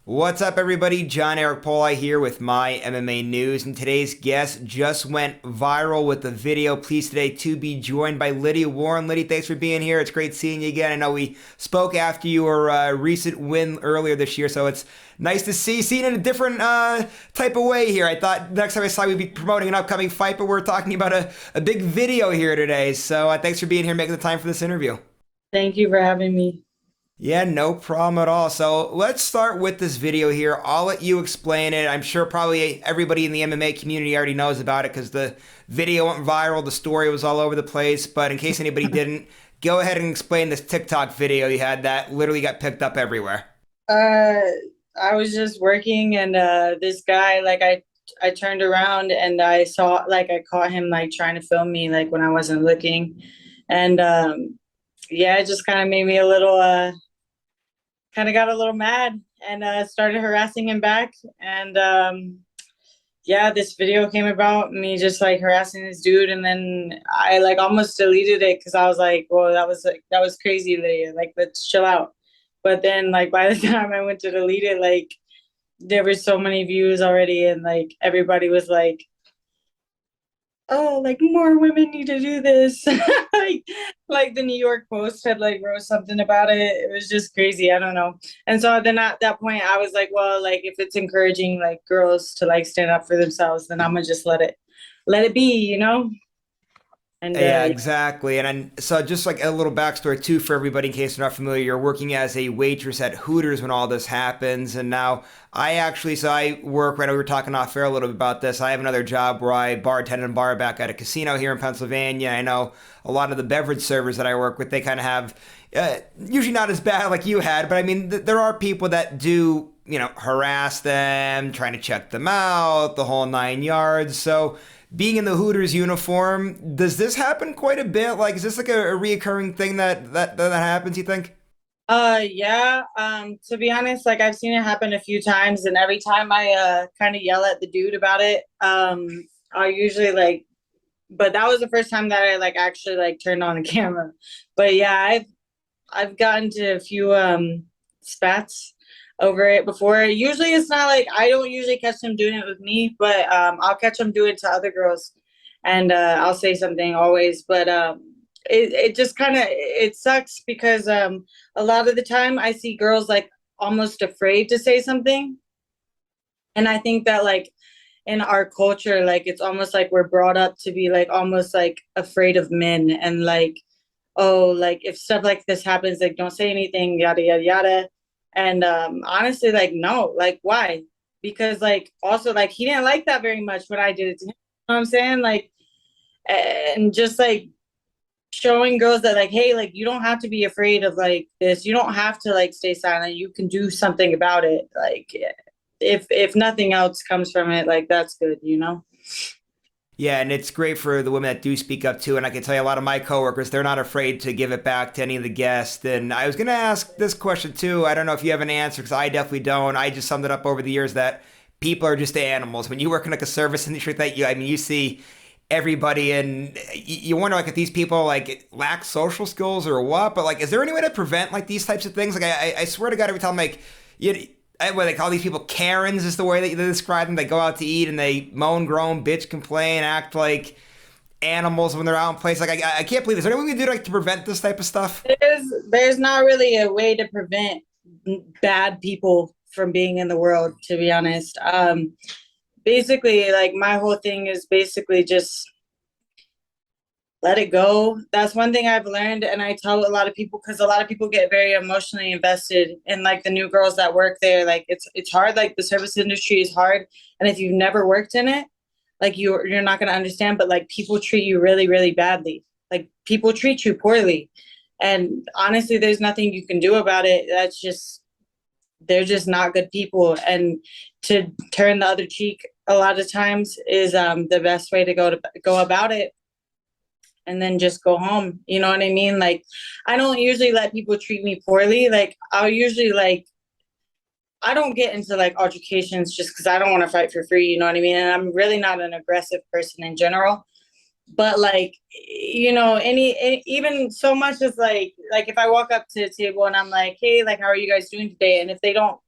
What's up, everybody? John Eric Poli here with My MMA News, and today's guest just went viral with the video. Pleased today to be joined by Lydia Warren. Lydia, thanks for being here. It's great seeing you again. I know we spoke after your recent win earlier this year, so it's nice to see you in a different type of way here. I thought next time I saw you, we'd be promoting an upcoming fight, but we're talking about a big video here today. So thanks for being here, making the time for this interview. Thank you for having me. Yeah, no problem at all. So let's start with this video here. I'll let you explain it. I'm sure probably everybody in the MMA community already knows about it because the video went viral, the story was all over the place. But in case anybody didn't, go ahead and explain this TikTok video you had that literally got picked up everywhere. Uh, I was just working and this guy, I turned around and I saw, I caught him, trying to film me, when I wasn't looking. And yeah, it just kind of made me kind of got a little mad and started harassing him back. And yeah, this video came about me just harassing this dude, and then I almost deleted it because I was like, "Well, that was crazy, Lydia. Let's chill out." But then by the time I went to delete it, there were so many views already, and everybody was like, "Oh, more women need to do this." like the New York Post had wrote something about it. It was just crazy. I don't know. And so then at that point I was like, well, if it's encouraging girls to stand up for themselves, then I'm gonna just let it be, you know? And Yeah, exactly. So just like a little backstory too for everybody in case they're not familiar, you're working as a waitress at Hooters when all this happens. And now so I work, right, we were talking off air a little bit about this. I have another job where I bartend and bar back at a casino here in Pennsylvania. I know a lot of the beverage servers that I work with, they kind of have, usually not as bad like you had, but I mean, there are people that do, harass them, trying to check them out, the whole 9 yards. So, being in the Hooters uniform, does this happen quite a bit? Like, is this like a reoccurring thing that happens, you think? yeah, to be honest, I've seen it happen a few times, and every time I kind of yell at the dude about it, I usually but that was the first time that I actually turned on the camera. But yeah, I've gotten to a few spats over it before. Usually it's not I don't usually catch them doing it with me, but I'll catch them doing it to other girls, and I'll say something always. But it just kind of it sucks because a lot of the time I see girls almost afraid to say something, and I think that in our culture, it's almost we're brought up to be almost afraid of men, and oh, if stuff like this happens, don't say anything, yada yada yada. And honestly, no, why? Because also he didn't like that very much when I did it to him. You know what I'm saying? And just showing girls that hey, you don't have to be afraid of this. You don't have to stay silent. You can do something about it. If nothing else comes from it, that's good, you know? Yeah, and it's great for the women that do speak up too. And I can tell you a lot of my coworkers, they're not afraid to give it back to any of the guests. And I was going to ask this question too. I don't know if you have an answer because I definitely don't. I just summed it up over the years that people are just animals. When you work in like a service industry that you see everybody and you wonder if these people lack social skills or what. But is there any way to prevent these types of things? I swear to God, every time you what they call these people Karens is the way that they describe them. They go out to eat and they moan, groan, bitch, complain, act like animals when they're out in place. I can't believe this. Is there anything we can do to prevent this type of stuff? There's not really a way to prevent bad people from being in the world, to be honest. Basically, my whole thing is basically just let it go. That's one thing I've learned, and I tell a lot of people because a lot of people get very emotionally invested in the new girls that work there. It's hard. The service industry is hard, and if you've never worked in it, you're not gonna understand. But people treat you really really badly. People treat you poorly, and honestly, there's nothing you can do about it. That's just they're just not good people, and to turn the other cheek a lot of times is the best way to go about it, and then just go home. You know what I mean? I don't usually let people treat me poorly. I'll usually I don't get into altercations just because I don't want to fight for free. You know what I mean? And I'm really not an aggressive person in general. But any even so much as if I walk up to the table and I'm like, hey, how are you guys doing today? And if they don't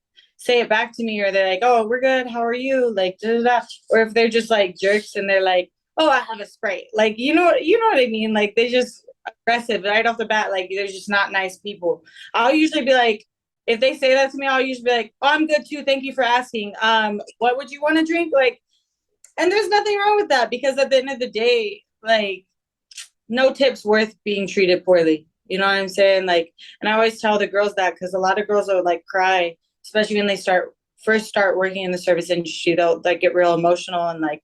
say it back to me, or they're like, "Oh, we're good. How are you?" Like, da, da, da. Or if they're just like jerks and they're like, "Oh, I have a Sprite." Like, you know what I mean? Like, they just aggressive right off the bat. Like, they're just not nice people. I'll usually be like, if they say that to me, I'll usually be like, "Oh, I'm good too. Thank you for asking. What would you want to drink?" Like, and there's nothing wrong with that, because at the end of the day, like, no tip's worth being treated poorly. You know what I'm saying? Like, and I always tell the girls that, because a lot of girls will like cry, especially when they first start working in the service industry. They'll like get real emotional and like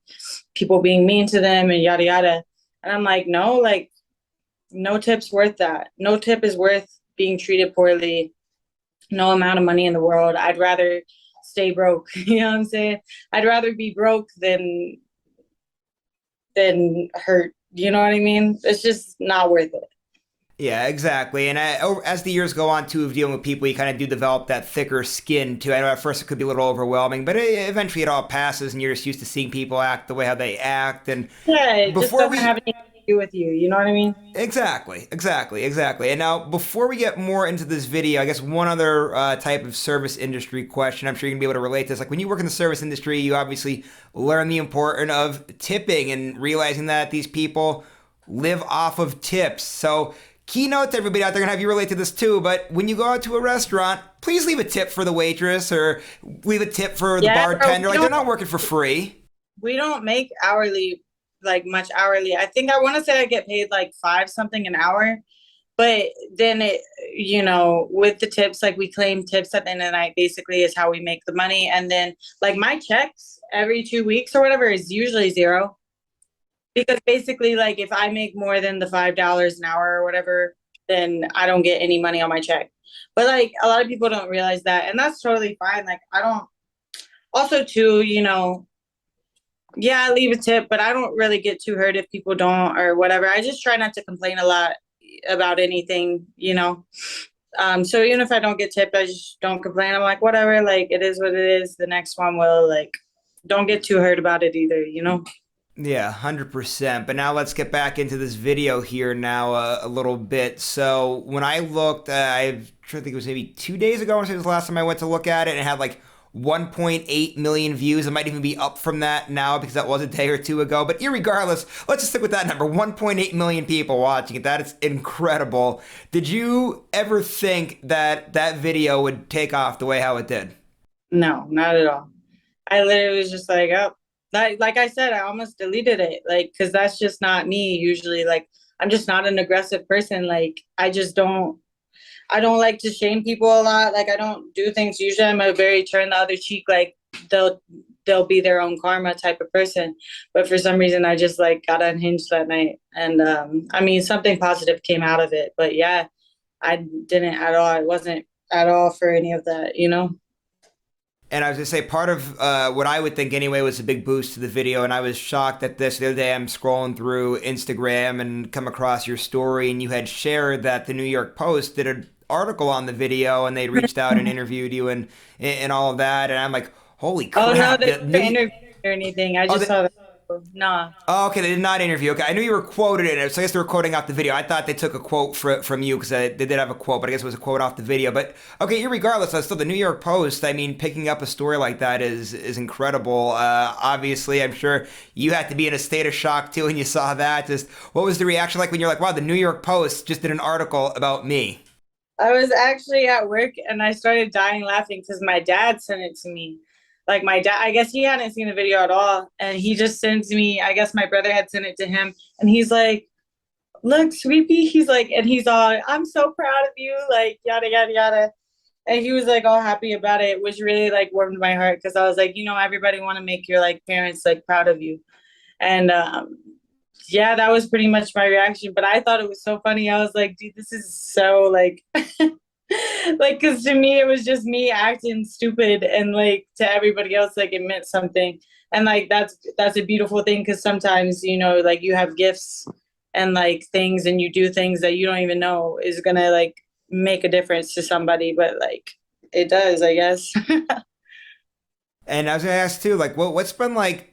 people being mean to them and yada yada. And I'm like, no, like, no tip's worth that. No tip is worth being treated poorly. No amount of money in the world. I'd rather stay broke. You know what I'm saying? I'd rather be broke than hurt. You know what I mean? It's just not worth it. Yeah, exactly. And as the years go on, too, of dealing with people, you kind of do develop that thicker skin, too. I know at first it could be a little overwhelming, but eventually it all passes, and you're just used to seeing people act the way how they act. And Yeah, it just before doesn't we have anything to do with you. You know what I mean? exactly. And now, before we get more into this video, I guess one other type of service industry question, I'm sure you're gonna be able to relate to this. Like when you work in the service industry, you obviously learn the importance of tipping and realizing that these people live off of tips. So, keynote to everybody out there, gonna have you relate to this too. But when you go out to a restaurant, please leave a tip for the waitress or leave a tip for the Yeah, bro. bartender. Like they're not working for free. We don't make hourly, like much hourly. I think I want to say I get paid like five something an hour, but then it, with the tips, like we claim tips at the end of the night, basically is how we make the money. And then like my checks every 2 weeks or whatever is usually zero, because basically like if I make more than the $5 an hour or whatever, then I don't get any money on my check. But like a lot of people don't realize that, and that's totally fine. Like I don't. Also, too, yeah, I leave a tip, but I don't really get too hurt if people don't or whatever. I just try not to complain a lot about anything. So even if I don't get tipped, I just don't complain. I'm like, whatever, like it is what it is. The next one will, like, don't get too hurt about it either. Yeah, 100%. But now let's get back into this video here now a little bit. So when I looked, I think it was maybe 2 days ago, I want to say it was the last time I went to look at it, and it had like 1.8 million views. It might even be up from that now because that was a day or two ago. But irregardless, let's just stick with that number. 1.8 million people watching it. That is incredible. Did you ever think that that video would take off the way how it did? No, not at all. I literally was just like, oh, like I said, I almost deleted it, like, because that's just not me usually. Like, I'm just not an aggressive person. Like, I don't like to shame people a lot. Like, I don't do things. Usually I'm a very turn the other cheek, like they'll be their own karma type of person. But for some reason I just like got unhinged that night. And I mean, something positive came out of it. But yeah, I didn't at all. It wasn't at all for any of that. And I was gonna say part of what I would think anyway was a big boost to the video, and I was shocked at this. The other day I'm scrolling through Instagram and come across your story, and you had shared that the New York Post did an article on the video, and they reached out and interviewed you and all of that, and I'm like, holy Oh no, crap! they didn't interview or anything. I Oh, just saw that. Nah. Oh, okay, they did not interview. Okay, I knew you were quoted in it, so I guess they were quoting off the video. I thought they took a quote from you because they did have a quote, but I guess it was a quote off the video. But okay, irregardless, still the New York Post. I mean, picking up a story like that is incredible. Obviously, I'm sure you had to be in a state of shock too when you saw that. Just what was the reaction like when you're like, "Wow, the New York Post just did an article about me"? I was actually at work and I started dying laughing because my dad sent it to me. Like my dad, I guess he hadn't seen the video at all. And he just sends me, I guess my brother had sent it to him. And he's like, look, sweetie. He's like, and he's all, I'm so proud of you. Like, yada, yada, yada. And he was like all happy about it, which really like warmed my heart. Cause I was like, everybody want to make your like parents like proud of you. And yeah, that was pretty much my reaction. But I thought it was so funny. I was like, dude, this is so like, like, because to me, it was just me acting stupid. And like to everybody else, like it meant something. And like, that's a beautiful thing. Cause sometimes, like you have gifts and like things and you do things that you don't even know is going to like make a difference to somebody. But like, it does, I guess. And I was gonna ask too, like, what's been like,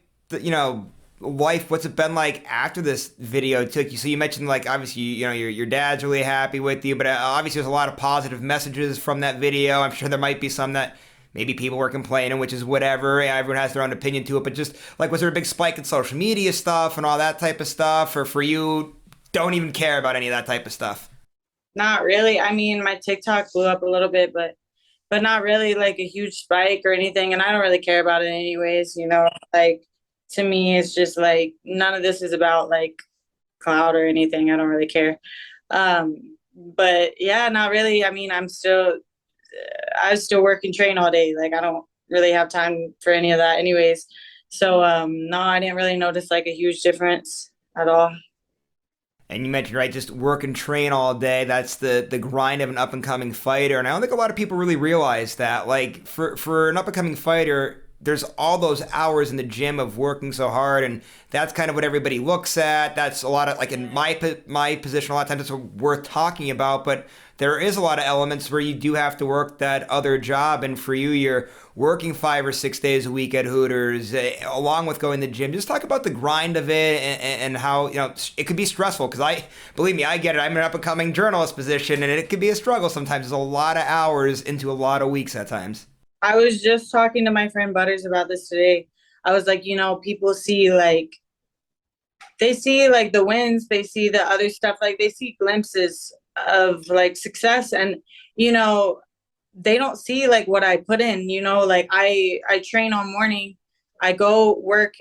life? What's it been like after this video took you? So you mentioned like obviously your dad's really happy with you, but obviously there's a lot of positive messages from that video. I'm sure there might be some that maybe people were complaining, which is whatever. Everyone has their own opinion to it. But just like, was there a big spike in social media stuff and all that type of stuff? Or for you, don't even care about any of that type of stuff? Not really. I mean, my TikTok blew up a little bit, but not really like a huge spike or anything. And I don't really care about it anyways, you know, like to me, it's just like none of this is about like cloud or anything. I don't really care. But yeah, not really. I mean, I still work and train all day. Like I don't really have time for any of that anyways. So no, I didn't really notice like a huge difference at all. And you mentioned, right, just work and train all day. That's the grind of an up and coming fighter. And I don't think a lot of people really realize that. Like for an up and coming fighter, there's all those hours in the gym of working so hard, and that's kind of what everybody looks at. That's a lot of like in my position, a lot of times it's worth talking about. But there is a lot of elements where you do have to work that other job, and for you, you're working 5 or 6 days a week at Hooters, along with going to the gym. Just talk about the grind of it and how it could be stressful. Because believe me, I get it. I'm in an up and coming journalist position, and it could be a struggle sometimes. There's a lot of hours into a lot of weeks at times. I was just talking to my friend Butters about this today. I was like, people see like they see like the wins, they see the other stuff, like they see glimpses of like success, and you know, they don't see like what I put in, like I train all morning, I go work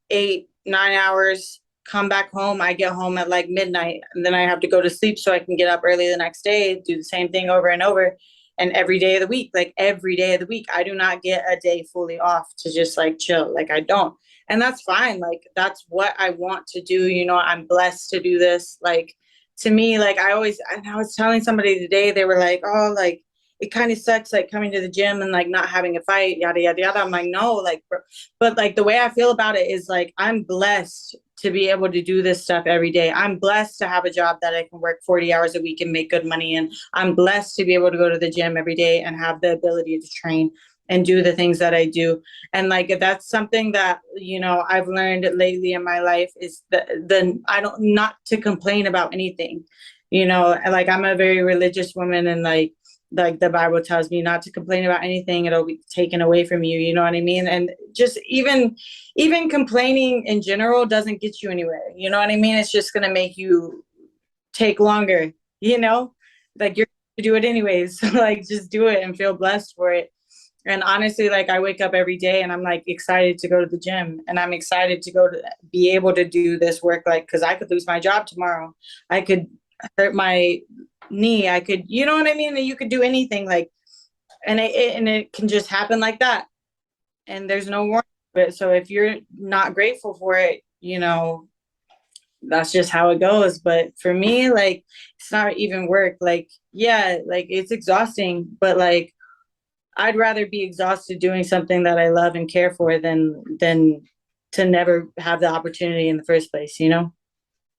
8, 9 hours, come back home, I get home at like midnight, and then I have to go to sleep so I can get up early the next day, do the same thing over and over. And every day of the week, like every day of the week, I do not get a day fully off to just like chill. Like I don't. And that's fine. Like that's what I want to do. I'm blessed to do this. Like to me, like and I was telling somebody today, they were like, oh, like it kind of sucks, like coming to the gym and like not having a fight, yada, yada, yada. I'm like, no, like, but like the way I feel about it is like, I'm blessed to be able to do this stuff every day. I'm blessed to have a job that I can work 40 hours a week and make good money. And I'm blessed to be able to go to the gym every day and have the ability to train and do the things that I do. And like, that's something that, I've learned lately in my life is I don't, not to complain about anything, like I'm a very religious woman, and like the Bible tells me not to complain about anything, it'll be taken away from you, you know what I mean? And just even complaining in general doesn't get you anywhere, you know what I mean? It's just going to make you take longer, like you're going to do it anyways. So like just do it and feel blessed for it. And honestly, like I wake up every day and I'm like excited to go to the gym, and I'm excited to be able to do this work, like because I could lose my job tomorrow, I could hurt my knee, I could, you know what I mean? You could do anything, like, and it can just happen like that, and there's no warning of it. So if you're not grateful for it, that's just how it goes. But for me, like, it's not even work. Like, yeah, like it's exhausting, but like I'd rather be exhausted doing something that I love and care for than to never have the opportunity in the first place.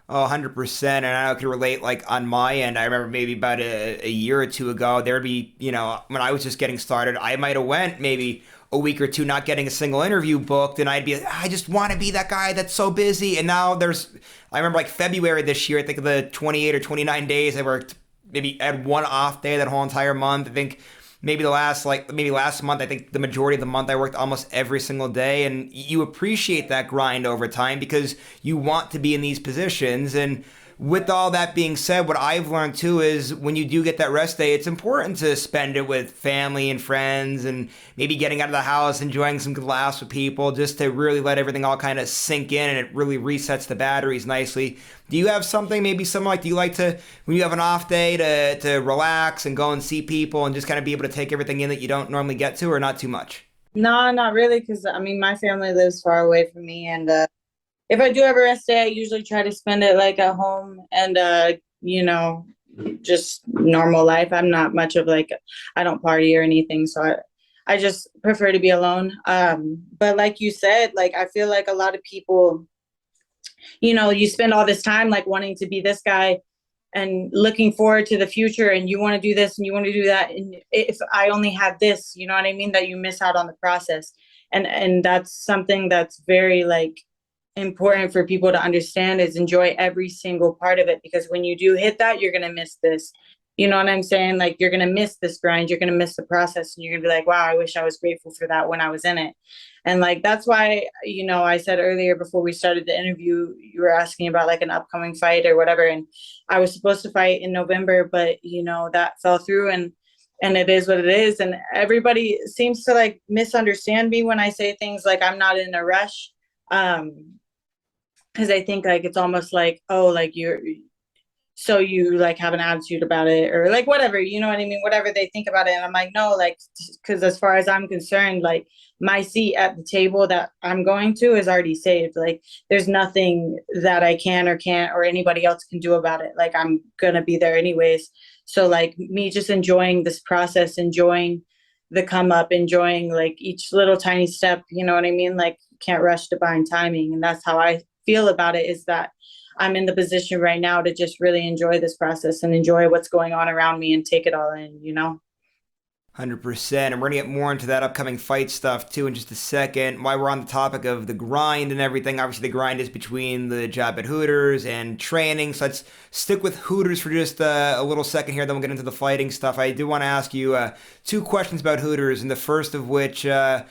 Oh, 100%. And I can relate, like, on my end. I remember maybe about a year or two ago, there'd be, when I was just getting started, I might have went maybe a week or two not getting a single interview booked. And I'd be like, I just want to be that guy that's so busy. And now I remember like February this year, I think of the 28 or 29 days I worked, maybe had one off day that whole entire month. I think maybe last month, I think the majority of the month I worked almost every single day. And you appreciate that grind over time because you want to be in these positions. And with all that being said, what I've learned too is when you do get that rest day, it's important to spend it with family and friends, and maybe getting out of the house, enjoying some good laughs with people, just to really let everything all kind of sink in, and it really resets the batteries nicely. Do you have do you like to, when you have an off day, to relax and go and see people and just kind of be able to take everything in that you don't normally get to, or not too much? No, not really, because I mean my family lives far away from me, and if I do have a rest day, I usually try to spend it like at home and just normal life. I'm not much of like, I don't party or anything, so I just prefer to be alone. But like you said, like I feel like a lot of people, you spend all this time like wanting to be this guy and looking forward to the future, and you want to do this and you want to do that, and if I only had this, you know what I mean, that you miss out on the process. And that's something that's very like important for people to understand, is enjoy every single part of it, because when you do hit that, you're going to miss this. You know what I'm saying? Like you're gonna miss this grind, you're gonna miss the process, and you're gonna be like, wow, I wish I was grateful for that when I was in it. And like that's why, I said earlier before we started the interview, you were asking about like an upcoming fight or whatever. And I was supposed to fight in November, but that fell through, and it is what it is. And everybody seems to like misunderstand me when I say things like I'm not in a rush. Because I think like it's almost like, oh, like so you like have an attitude about it or like whatever, you know what I mean, whatever they think about it. And I'm like, no, like, because as far as I'm concerned, like my seat at the table that I'm going to is already saved. Like there's nothing that I can or can't or anybody else can do about it. Like I'm gonna be there anyways. So like me just enjoying this process, enjoying the come up, enjoying like each little tiny step, you know what I mean, like can't rush divine timing. And that's how I feel about it, is that I'm in the position right now to just really enjoy this process and enjoy what's going on around me and take it all in. 100%. And we're going to get more into that upcoming fight stuff too in just a second. While we're on the topic of the grind and everything, obviously the grind is between the job at Hooters and training. So let's stick with Hooters for just a little second here, then we'll get into the fighting stuff. I do want to ask you two questions about Hooters, and the first of which, how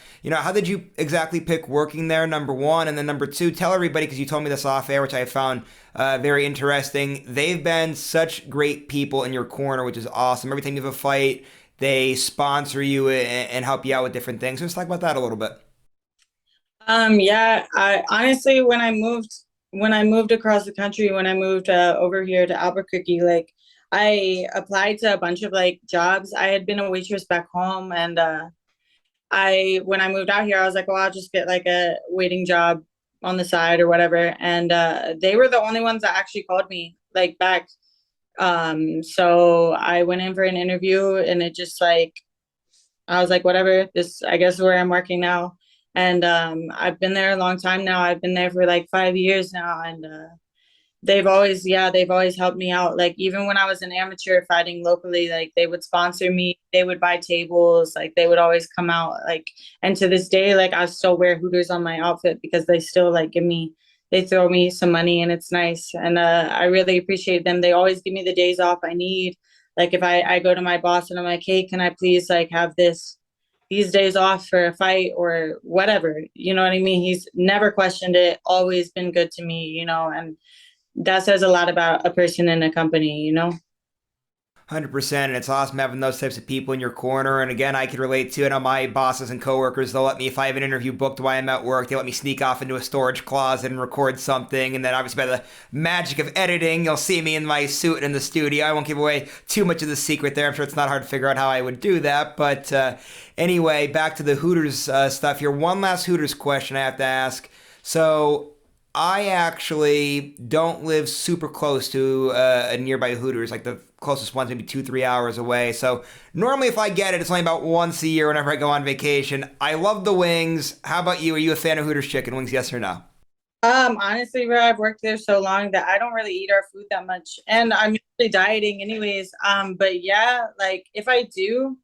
did you exactly pick working there, number one? And then number two, tell everybody, because you told me this off air, which I found very interesting. They've been such great people in your corner, which is awesome. Every time you have a fight, they sponsor you and help you out with different things. Let's talk about that a little bit. Yeah, I honestly, when I moved across the country, when I moved over here to Albuquerque, like I applied to a bunch of like jobs. I had been a waitress back home, and when I moved out here, I was like, well, I'll just get like a waiting job on the side or whatever. And they were the only ones that actually called me like back. So I went in for an interview, and it just like I was like, whatever, this I guess is where I'm working now. And I've been there a long time now. I've been there for like 5 years now, and they've always helped me out. Like even when I was an amateur fighting locally, like they would sponsor me, they would buy tables, like they would always come out. Like, and to this day, like I still wear Hooters on my outfit because they still like they throw me some money, and it's nice. And I really appreciate them. They always give me the days off I need. Like if I go to my boss and I'm like, hey, can I please like have these days off for a fight or whatever, you know what I mean? He's never questioned it, always been good to me, and that says a lot about a person in a company. 100%. And it's awesome having those types of people in your corner. And again, I can relate to it. On my bosses and coworkers, they'll let me, if I have an interview booked while I'm at work, they let me sneak off into a storage closet and record something. And then obviously by the magic of editing, you'll see me in my suit in the studio. I won't give away too much of the secret there. I'm sure it's not hard to figure out how I would do that. But anyway, back to the Hooters stuff here. One last Hooters question I have to ask. So I actually don't live super close to a nearby Hooters. Like the closest one's maybe 2-3 hours away. So normally if I get it, it's only about once a year whenever I go on vacation. I love the wings. How about you? Are you a fan of Hooters chicken wings? Yes or no? Honestly, bro, I've worked there so long that I don't really eat our food that much, and I'm usually dieting anyways. But yeah, like if I do,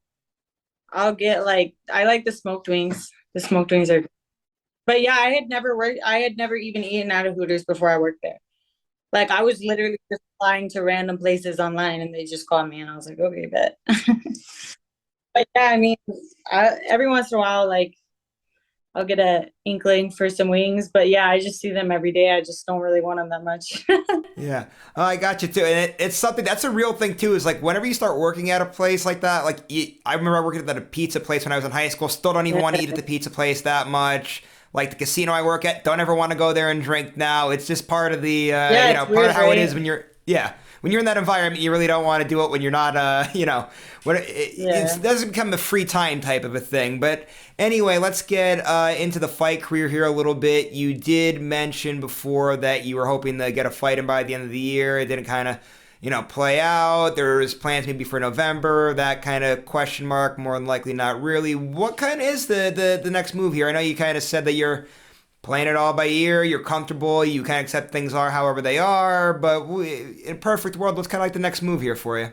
I'll get like I like the smoked wings. The smoked wings are. But yeah, I had never even eaten at a Hooters before I worked there. Like I was literally just applying to random places online, and they just called me, and I was like, okay, bet. But yeah, I mean, every once in a while, like I'll get a inkling for some wings. But yeah, I just see them every day. I just don't really want them that much. Yeah, oh, I got you too, and it's something that's a real thing too. Is like whenever you start working at a place like that, like I remember working at a pizza place when I was in high school. Still don't even want to eat at the pizza place that much. Like the casino I work at, don't ever want to go there and drink now. It's just part of the, Yeah, it's part weird, of how it right? is when when you're in that environment, you really don't want to do it when you're not, when Yeah. it doesn't become a free time type of a thing. But anyway, let's get into the fight career here a little bit. You did mention before that you were hoping to get a fight in by the end of the year. It didn't kind of, play out. There's plans maybe for November, that kind of question mark, more than likely not really. What kind of is the next move here? I know you kind of said that you're playing it all by ear, you're comfortable, you kind of accept things are however they are, but in a perfect world, what's kind of like the next move here for you?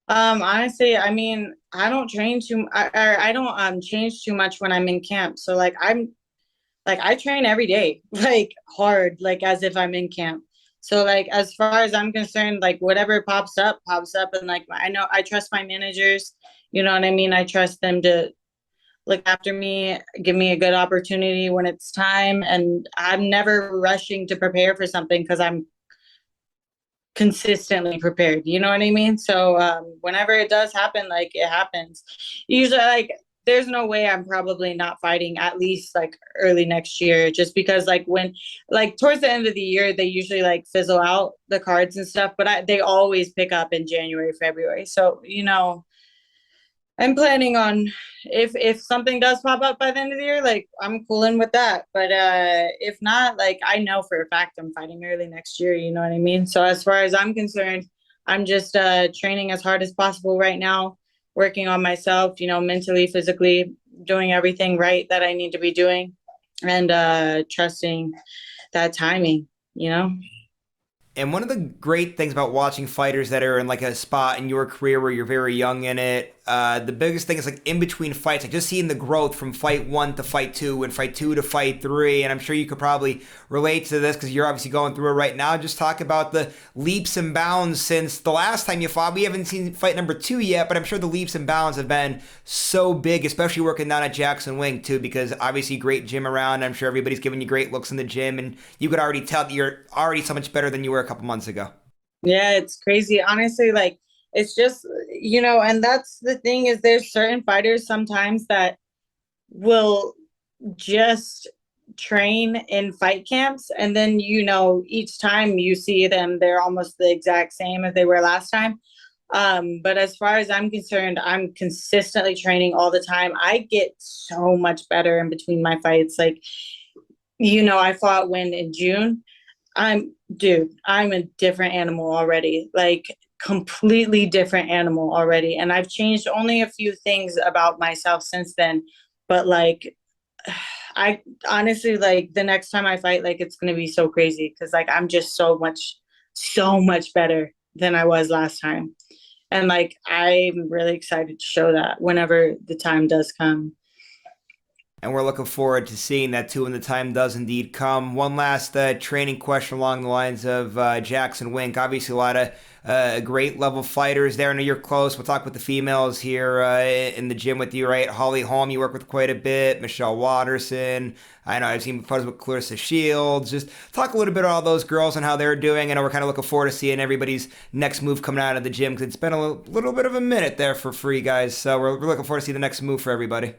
Honestly, I mean, I don't train too, I don't change too much when I'm in camp. So like I train every day, like hard, like as if I'm in camp. So like as far as I'm concerned, like whatever pops up, and like I know I trust my managers. You know what I mean? I trust them to look after me, give me a good opportunity when it's time, and I'm never rushing to prepare for something because I'm consistently prepared. You know what I mean? So whenever it does happen, like it happens. Usually, like there's no way I'm probably not fighting at least like early next year, just because like when like towards the end of the year they usually like fizzle out the cards and stuff, but they always pick up in January, February. So you know, I'm planning on if something does pop up by the end of the year, like I'm cooling with that. But if not, like I know for a fact I'm fighting early next year, you know what I mean? So as far as I'm concerned, I'm just training as hard as possible right now, working on myself, you know, mentally, physically, doing everything right that I need to be doing, and trusting that timing, you know? And one of the great things about watching fighters that are in like a spot in your career where you're very young in it, the biggest thing is like in between fights, like just seeing the growth from fight one to fight two and fight two to fight three. And I'm sure you could probably relate to this because you're obviously going through it right now. Just talk about the leaps and bounds since the last time you fought. We haven't seen fight number two yet, but I'm sure the leaps and bounds have been so big, especially working down at Jackson Wing too, because obviously great gym around. I'm sure everybody's giving you great looks in the gym, and you could already tell that you're already so much better than you were a couple months ago. Yeah, it's crazy. Honestly, like it's just, you know, and that's the thing is there's certain fighters sometimes that will just train in fight camps, and then you know each time you see them they're almost the exact same as they were last time. But as far as I'm concerned, I'm consistently training all the time. I get so much better in between my fights. Like, you know, I fought when in June. I'm a different animal already. Like completely different animal already. And I've changed only a few things about myself since then. But like I honestly like the next time I fight, like it's gonna be so crazy because like I'm just so much better than I was last time. And like I'm really excited to show that whenever the time does come. And we're looking forward to seeing that too when the time does indeed come. One last training question along the lines of Jackson Wink. Obviously, a lot of great level fighters there. I know you're close. We'll talk with the females here in the gym with you, right? Holly Holm, you work with quite a bit. Michelle Watterson. I know I've seen photos with Clarissa Shields. Just talk a little bit about all those girls and how they're doing. I know we're kind of looking forward to seeing everybody's next move coming out of the gym because it's been a little bit of a minute there for free guys. So we're looking forward to see the next move for everybody.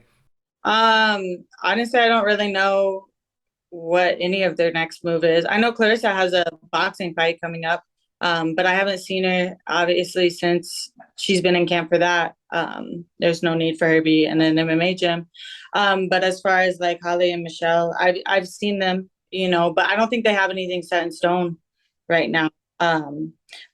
Honestly, I don't really know what any of their next move is. I know Clarissa has a boxing fight coming up, but I haven't seen her obviously since she's been in camp for that. There's no need for her to be in an MMA gym. But as far as like Holly and Michelle, I've seen them, you know, but I don't think they have anything set in stone right now.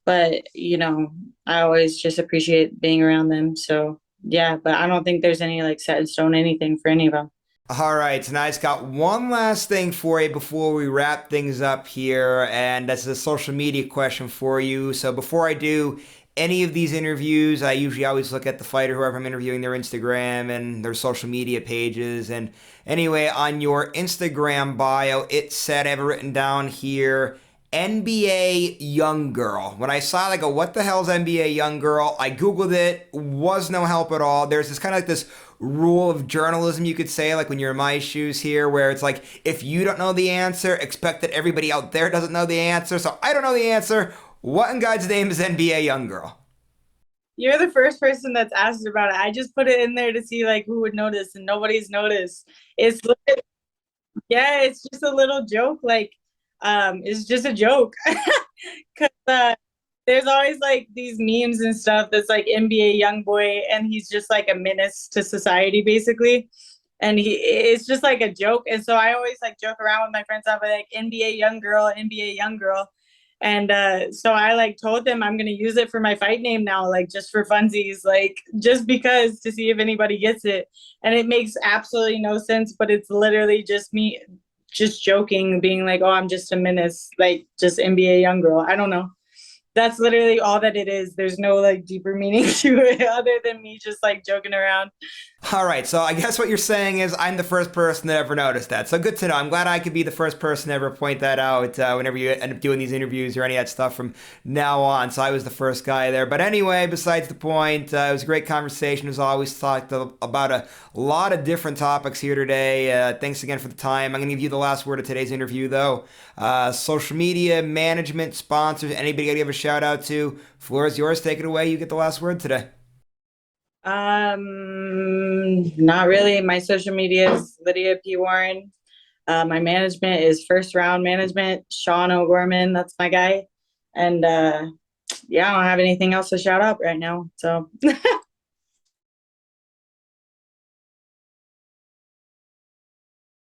But you know, I always just appreciate being around them. So yeah, but I don't think there's any like set in stone anything for any of them. All right, so now I just got one last thing for you before we wrap things up here, and that's a social media question for you. So before I do any of these interviews, I usually always look at the fighter, whoever I'm interviewing, their Instagram and their social media pages. And anyway, on your Instagram bio, it said, I have it written down here, NBA Young Girl. When I saw it, I go, what the hell is NBA Young Girl? I Googled it, was no help at all. There's this kind of like this rule of journalism, you could say, like when you're in my shoes here, where it's like, if you don't know the answer, expect that everybody out there doesn't know the answer. So I don't know the answer. What in God's name is NBA Young Girl? You're the first person that's asked about it. I just put it in there to see like who would notice, and nobody's noticed. It's yeah, it's just a little joke. Like, it's just a joke. Cause there's always like these memes and stuff that's like NBA young boy, and he's just like a menace to society, basically. And it's just like a joke. And so I always like joke around with my friends. I'll be like NBA young girl, NBA young girl. And so I like told them I'm gonna use it for my fight name now, like just for funsies, like just because to see if anybody gets it. And it makes absolutely no sense, but it's literally just me just joking, being like, oh, I'm just a menace, like just NBA young girl. I don't know. That's literally all that it is. There's no like deeper meaning to it other than me just like joking around. All right, so I guess what you're saying is I'm the first person that ever noticed that. So good to know. I'm glad I could be the first person to ever point that out whenever you end up doing these interviews or any of that stuff from now on. So I was the first guy there. But anyway, besides the point, it was a great conversation. As always, talked about a lot of different topics here today. Thanks again for the time. I'm going to give you the last word of today's interview, though. Social media, management, sponsors, anybody got to give a shout out to? Floor is yours. Take it away. You get the last word today. Not really. My social media is Lydia P. Warren. My management is First Round Management, Sean O'Gorman. That's my guy. And yeah, I don't have anything else to shout out right now. So